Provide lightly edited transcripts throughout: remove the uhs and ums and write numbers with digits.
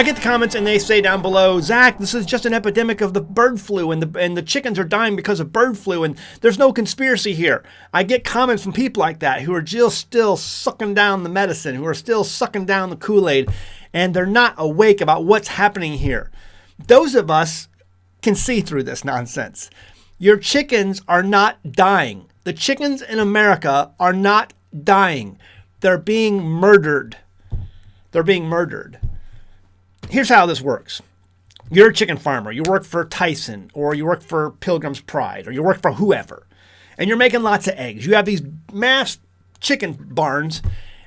I get the comments and they say down below, Zach, this is just an epidemic of the bird flu and the chickens are dying because of bird flu and there's no conspiracy here. I get comments from people like that who are just still sucking down the medicine, who are still sucking down the Kool-Aid, and they're not awake about what's happening here. Those of us can see through this nonsense. Your chickens are not dying. The chickens in America are not dying. They're being murdered. They're being murdered. Here's how this works. You're a chicken farmer. You work for Tyson, or you work for Pilgrim's Pride, or you work for whoever, and you're making lots of eggs. You have these mass chicken barns,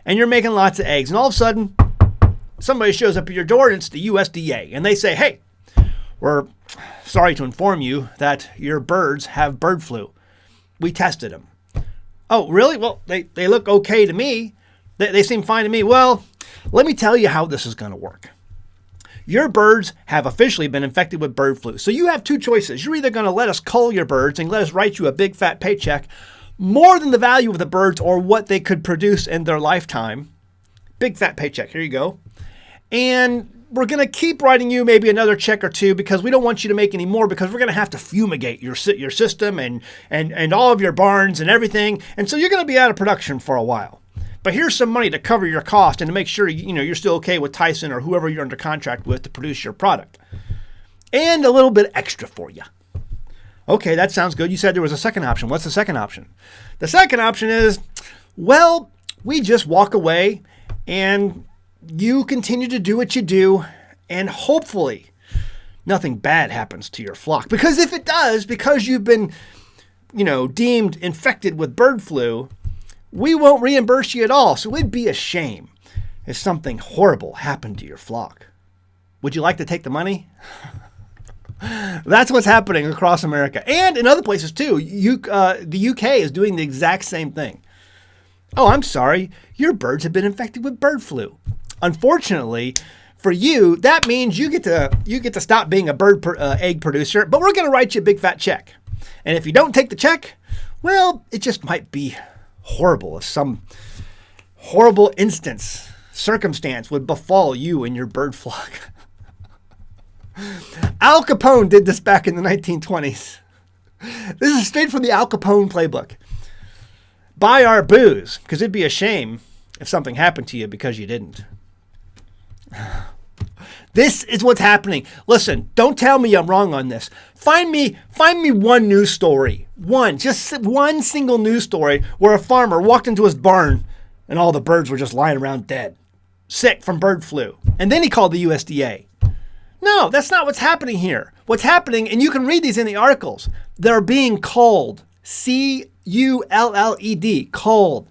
and you're making lots of eggs. And all of a sudden, somebody shows up at your door, and it's the USDA. And they say, hey, we're sorry to inform you that your birds have bird flu. We tested them. Oh, really? Well, they look okay to me. They seem fine to me. Well, let me tell you how this is going to work. Your birds have officially been infected with bird flu. So you have two choices. You're either going to let us cull your birds and let us write you a big fat paycheck, more than the value of the birds or what they could produce in their lifetime. Big fat paycheck. Here you go. And we're going to keep writing you maybe another check or two because we don't want you to make any more, because we're going to have to fumigate your system and all of your barns and everything. And so you're going to be out of production for a while. But here's some money to cover your cost and to make sure you're still okay with Tyson or whoever you're under contract with to produce your product. And a little bit extra for you. Okay, that sounds good. You said there was a second option. What's the second option? The second option is, well, we just walk away and you continue to do what you do, and hopefully nothing bad happens to your flock. Because if it does, because you've been, deemed infected with bird flu, we won't reimburse you at all. So it'd be a shame if something horrible happened to your flock. Would you like to take the money? That's what's happening across America. And in other places too. The UK is doing the exact same thing. Oh, I'm sorry. Your birds have been infected with bird flu. Unfortunately for you, that means you get to stop being a egg producer, but we're going to write you a big fat check. And if you don't take the check, well, it just might be horrible if some horrible circumstance would befall you and your bird flock. Al Capone did this back in the 1920s. This is straight from the Al Capone playbook. Buy our booze, because it'd be a shame if something happened to you because you didn't. This is what's happening. Listen, don't tell me I'm wrong on this. Find me one news story. Just one single news story where a farmer walked into his barn and all the birds were just lying around dead, sick from bird flu. And then he called the USDA. No, that's not what's happening here. What's happening, and you can read these in the articles, they're being culled. culled. Culled.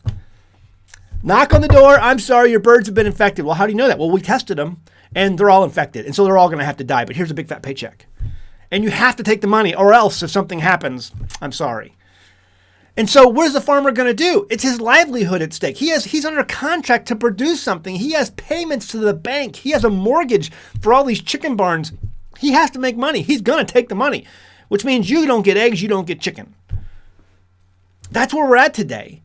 Knock on the door. I'm sorry, your birds have been infected. Well, how do you know that? Well, we tested them and they're all infected. And so they're all going to have to die. But here's a big fat paycheck. And you have to take the money, or else if something happens, I'm sorry. And so what is the farmer going to do? It's his livelihood at stake. He's under contract to produce something. He has payments to the bank. He has a mortgage for all these chicken barns. He has to make money. He's going to take the money, which means you don't get eggs, you don't get chicken. That's where we're at today.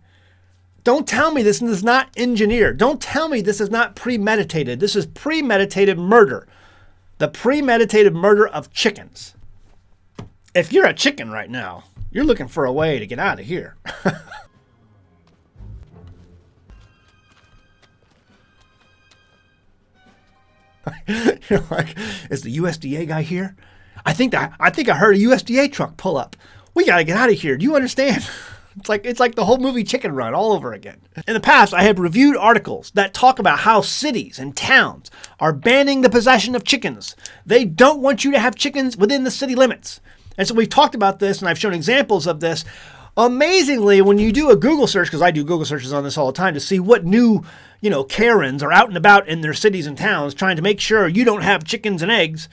Don't tell me this is not engineered. Don't tell me this is not premeditated. This is premeditated murder. The premeditated murder of chickens. If you're a chicken right now, you're looking for a way to get out of here. You're like, is the USDA guy here? I think I heard a USDA truck pull up. We got to get out of here. Do you understand? It's like the whole movie Chicken Run all over again. In the past, I have reviewed articles that talk about how cities and towns are banning the possession of chickens. They don't want you to have chickens within the city limits. And so we've talked about this, and I've shown examples of this. Amazingly, when you do a Google search, because I do Google searches on this all the time to see what new, Karens are out and about in their cities and towns trying to make sure you don't have chickens and eggs,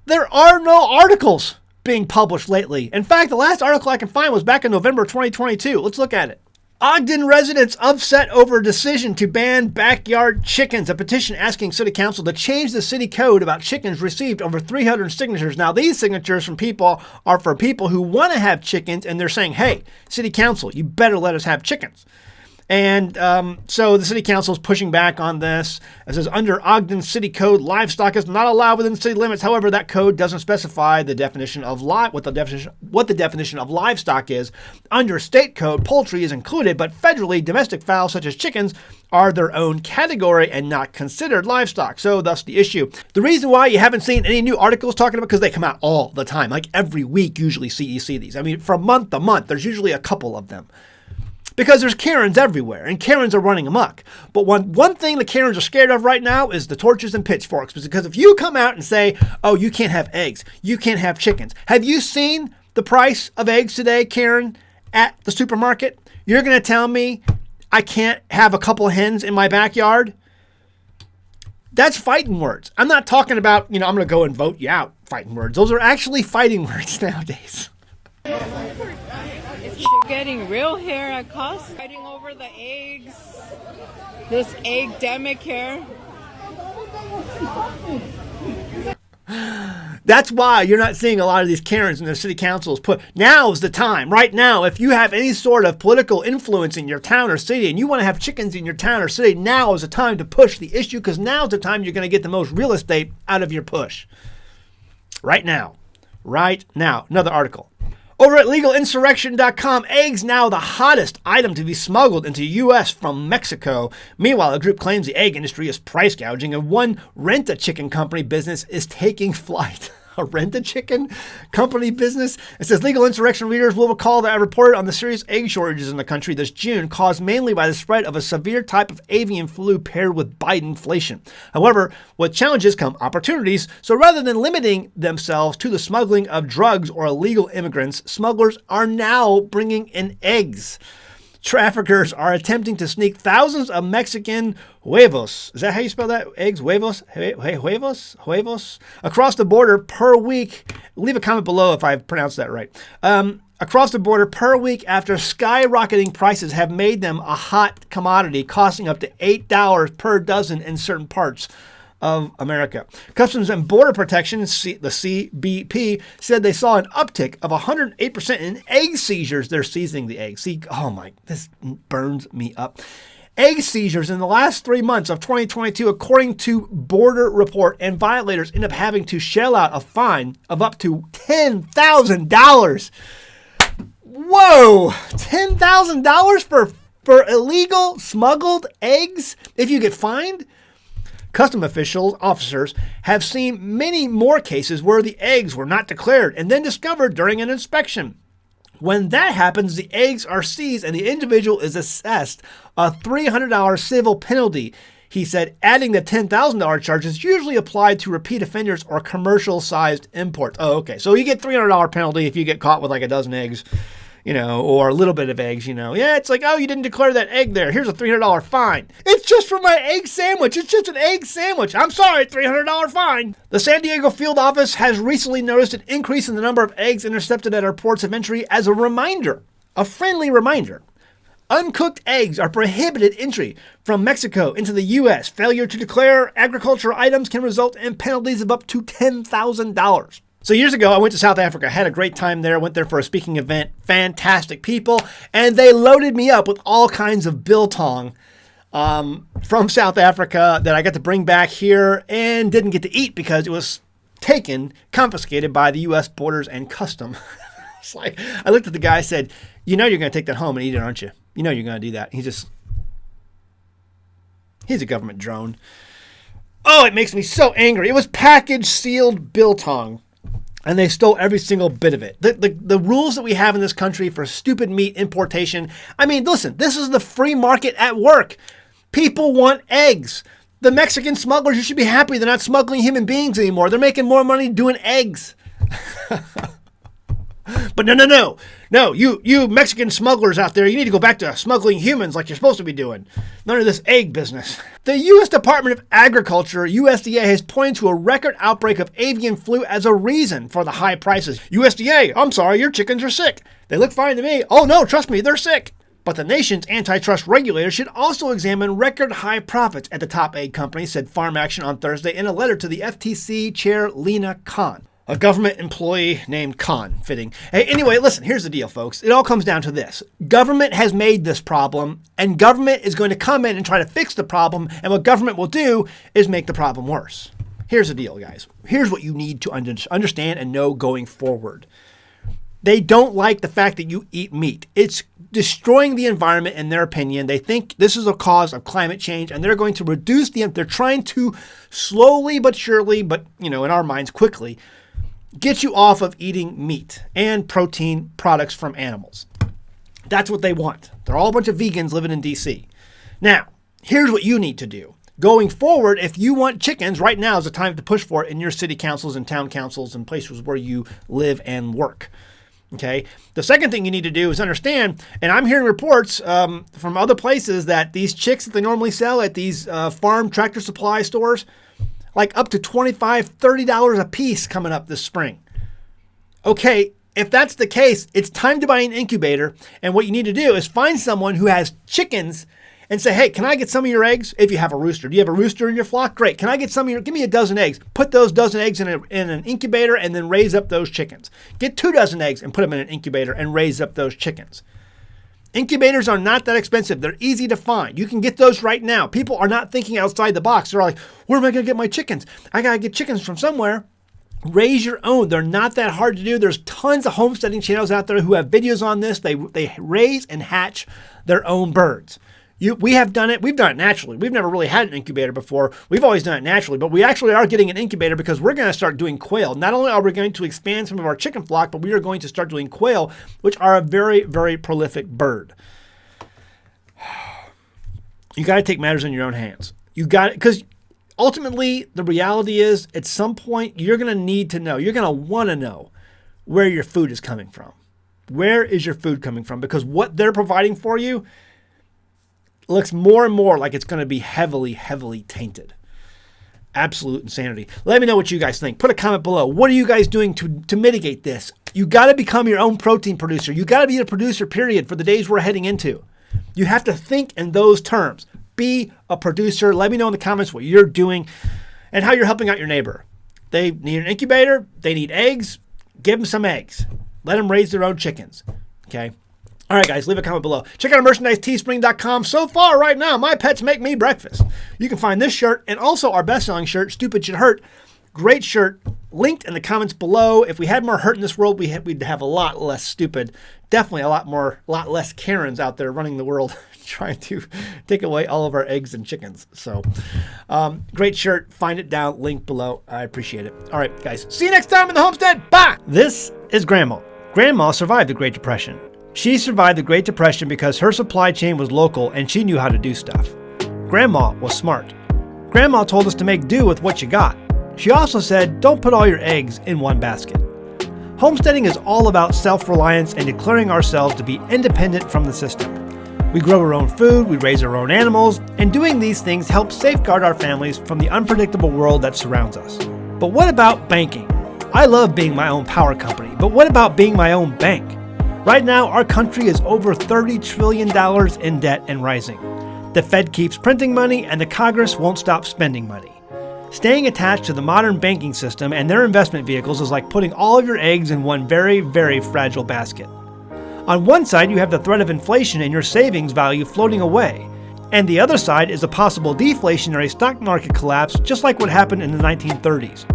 there are no articles being published lately. In fact, the last article I can find was back in November 2022. Let's look at it. Ogden residents upset over decision to ban backyard chickens. A petition asking City Council to change the city code about chickens received over 300 signatures. Now, these signatures from people are for people who want to have chickens, and they're saying, hey, City Council, you better let us have chickens. And so the city council is pushing back on this. It says under Ogden City Code, livestock is not allowed within city limits. However, that code doesn't specify the definition of what the definition of livestock is. Under state code, poultry is included, but federally, domestic fowl such as chickens are their own category and not considered livestock. So thus the issue. The reason why you haven't seen any new articles talking about, because they come out all the time, like every week usually you see these. I mean, from month to month, there's usually a couple of them. Because there's Karens everywhere, and Karens are running amok. But one thing the Karens are scared of right now is the torches and pitchforks. Because if you come out and say, oh, you can't have eggs, you can't have chickens. Have you seen the price of eggs today, Karen, at the supermarket? You're going to tell me I can't have a couple hens in my backyard? That's fighting words. I'm not talking about, I'm going to go and vote you out fighting words. Those are actually fighting words nowadays. You're getting real hair at cost. Fighting over the eggs. This egg-demic hair. That's why you're not seeing a lot of these Karens in their city councils put, now is the time, right now, if you have any sort of political influence in your town or city and you want to have chickens in your town or city, now is the time to push the issue, because now is the time you're going to get the most real estate out of your push. Right now. Right now. Another article. Over at legalinsurrection.com, eggs now the hottest item to be smuggled into the U.S. from Mexico. Meanwhile, a group claims the egg industry is price gouging, and one rent-a-chicken company business is taking flight. A rent-a-chicken company business? It says Legal Insurrection readers will recall that I reported on the serious egg shortages in the country this June, caused mainly by the spread of a severe type of avian flu paired with Bidenflation. However, with challenges come opportunities, so rather than limiting themselves to the smuggling of drugs or illegal immigrants, smugglers are now bringing in eggs. Traffickers are attempting to sneak thousands of Mexican huevos. Is that how you spell that? Eggs? Huevos? Huevos? Huevos? Across the border per week. Leave a comment below if I pronounced that right. Across the border per week after skyrocketing prices have made them a hot commodity, costing up to $8 per dozen in certain parts of America. Customs and Border Protection, the CBP, said they saw an uptick of 108% in egg seizures. They're seizing the eggs. This burns me up. Egg seizures in the last 3 months of 2022, according to Border Report, and violators end up having to shell out a fine of up to $10,000. Whoa! $10,000 for illegal smuggled eggs if you get fined? Custom officers have seen many more cases where the eggs were not declared and then discovered during an inspection. When that happens, the eggs are seized and the individual is assessed a $300 civil penalty. He said, adding the $10,000 charge is usually applied to repeat offenders or commercial-sized imports. Oh, okay. So you get $300 penalty if you get caught with like a dozen eggs, or a little bit of eggs, Yeah, it's like, oh, you didn't declare that egg there. Here's a $300 fine. It's just for my egg sandwich. It's just an egg sandwich. I'm sorry, $300 fine. The San Diego field office has recently noticed an increase in the number of eggs intercepted at our ports of entry as a friendly reminder. Uncooked eggs are prohibited entry from Mexico into the U.S. Failure to declare agricultural items can result in penalties of up to $10,000. So years ago, I went to South Africa, had a great time there, went there for a speaking event, fantastic people, and they loaded me up with all kinds of biltong from South Africa that I got to bring back here and didn't get to eat because it was confiscated by the U.S. Borders and Custom. It's like, I looked at the guy and said, you're going to take that home and eat it, aren't you? You're going to do that. He's a government drone. Oh, it makes me so angry. It was packaged, sealed biltong. And they stole every single bit of it. The rules that we have in this country for stupid meat importation. I mean, listen, this is the free market at work. People want eggs. The Mexican smugglers, you should be happy they're not smuggling human beings anymore. They're making more money doing eggs. But no. You Mexican smugglers out there, you need to go back to smuggling humans like you're supposed to be doing. None of this egg business. The U.S. Department of Agriculture, USDA, has pointed to a record outbreak of avian flu as a reason for the high prices. USDA, I'm sorry, your chickens are sick. They look fine to me. Oh no, trust me, they're sick. But the nation's antitrust regulators should also examine record high profits at the top egg company, said Farm Action on Thursday in a letter to the FTC chair Lena Khan. A government employee named Khan. Fitting. Hey, anyway, listen, here's the deal, folks. It all comes down to this. Government has made this problem, and government is going to come in and try to fix the problem, and what government will do is make the problem worse. Here's the deal, guys. Here's what you need to understand and know going forward. They don't like the fact that you eat meat. It's destroying the environment in their opinion. They think this is a cause of climate change, and they're going to reduce they're trying to slowly but surely, but in our minds quickly, get you off of eating meat and protein products from animals. That's what they want. They're all a bunch of vegans living in DC. Now, here's what you need to do. Going forward, if you want chickens, right now is the time to push for it in your city councils and town councils and places where you live and work. Okay. The second thing you need to do is understand, and I'm hearing reports from other places that these chicks that they normally sell at these farm tractor supply stores, like up to $25, $30 a piece coming up this spring. Okay, if that's the case, it's time to buy an incubator. And what you need to do is find someone who has chickens and say, hey, can I get some of your eggs? If you have a rooster. Do you have a rooster in your flock? Great. Can I get some of give me a dozen eggs. Put those dozen eggs in an incubator and then raise up those chickens. Get 2 dozen eggs and put them in an incubator and raise up those chickens. Incubators are not that expensive. They're easy to find. You can get those right now. People are not thinking outside the box. They're like, where am I going to get my chickens? I got to get chickens from somewhere. Raise your own. They're not that hard to do. There's tons of homesteading channels out there who have videos on this. They raise and hatch their own birds. We have done it. We've done it naturally. We've never really had an incubator before. We've always done it naturally, but we actually are getting an incubator because we're going to start doing quail. Not only are we going to expand some of our chicken flock, but we are going to start doing quail, which are a very, very prolific bird. You got to take matters in your own hands. You got it, because ultimately the reality is at some point you're going to need to know. You're going to want to know where your food is coming from. Where is your food coming from? Because what they're providing for you looks more and more like it's going to be heavily, heavily tainted. Absolute insanity. Let me know what you guys think. Put a comment below. What are you guys doing to mitigate this? You got to become your own protein producer. You got to be a producer, period, for the days we're heading into. You have to think in those terms. Be a producer. Let me know in the comments what you're doing and how you're helping out your neighbor. They need an incubator. They need eggs. Give them some eggs. Let them raise their own chickens. Okay? All right, guys, leave a comment below. Check out our merchandise, teespring.com. So far, right now, my pets make me breakfast. You can find this shirt and also our best-selling shirt, Stupid Should Hurt. Great shirt, linked in the comments below. If we had more hurt in this world, we'd have a lot less stupid. Definitely a lot less Karens out there running the world trying to take away all of our eggs and chickens. So, great shirt. Find it down, link below. I appreciate it. All right, guys. See you next time in the homestead. Bye! This is Grandma. Grandma survived the Great Depression. She survived the Great Depression because her supply chain was local and she knew how to do stuff. Grandma was smart. Grandma told us to make do with what you got. She also said, don't put all your eggs in one basket. Homesteading is all about self-reliance and declaring ourselves to be independent from the system. We grow our own food, we raise our own animals, and doing these things helps safeguard our families from the unpredictable world that surrounds us. But what about banking? I love being my own power company, but what about being my own bank? Right now, our country is over $30 trillion in debt and rising. The Fed keeps printing money and the Congress won't stop spending money. Staying attached to the modern banking system and their investment vehicles is like putting all of your eggs in one very, very fragile basket. On one side, you have the threat of inflation and your savings value floating away. And the other side is a possible deflationary stock market collapse, just like what happened in the 1930s.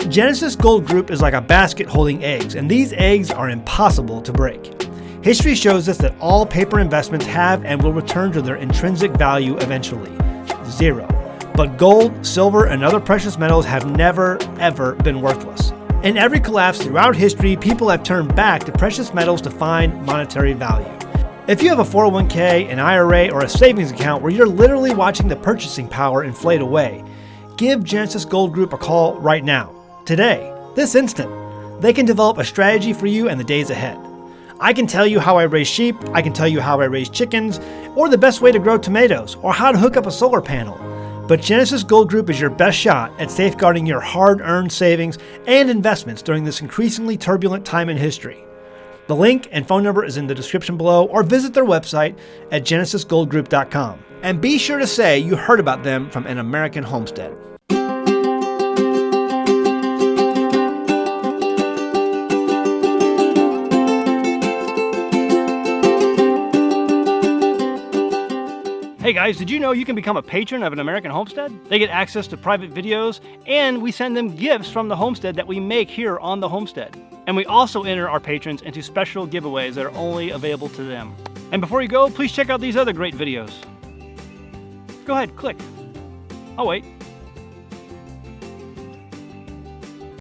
Genesis Gold Group is like a basket holding eggs, and these eggs are impossible to break. History shows us that all paper investments have and will return to their intrinsic value eventually. Zero. But gold, silver, and other precious metals have never, ever been worthless. In every collapse throughout history, people have turned back to precious metals to find monetary value. If you have a 401k, an IRA, or a savings account where you're literally watching the purchasing power inflate away, give Genesis Gold Group a call right now. Today, this instant. They can develop a strategy for you in the days ahead. I can tell you how I raise sheep, I can tell you how I raise chickens, or the best way to grow tomatoes, or how to hook up a solar panel. But Genesis Gold Group is your best shot at safeguarding your hard-earned savings and investments during this increasingly turbulent time in history. The link and phone number is in the description below, or visit their website at genesisgoldgroup.com. And be sure to say you heard about them from An American Homestead. Hey guys, did you know you can become a patron of an American Homestead? They get access to private videos, and we send them gifts from the homestead that we make here on the homestead. And we also enter our patrons into special giveaways that are only available to them. And before you go, please check out these other great videos. Go ahead, click. Oh wait.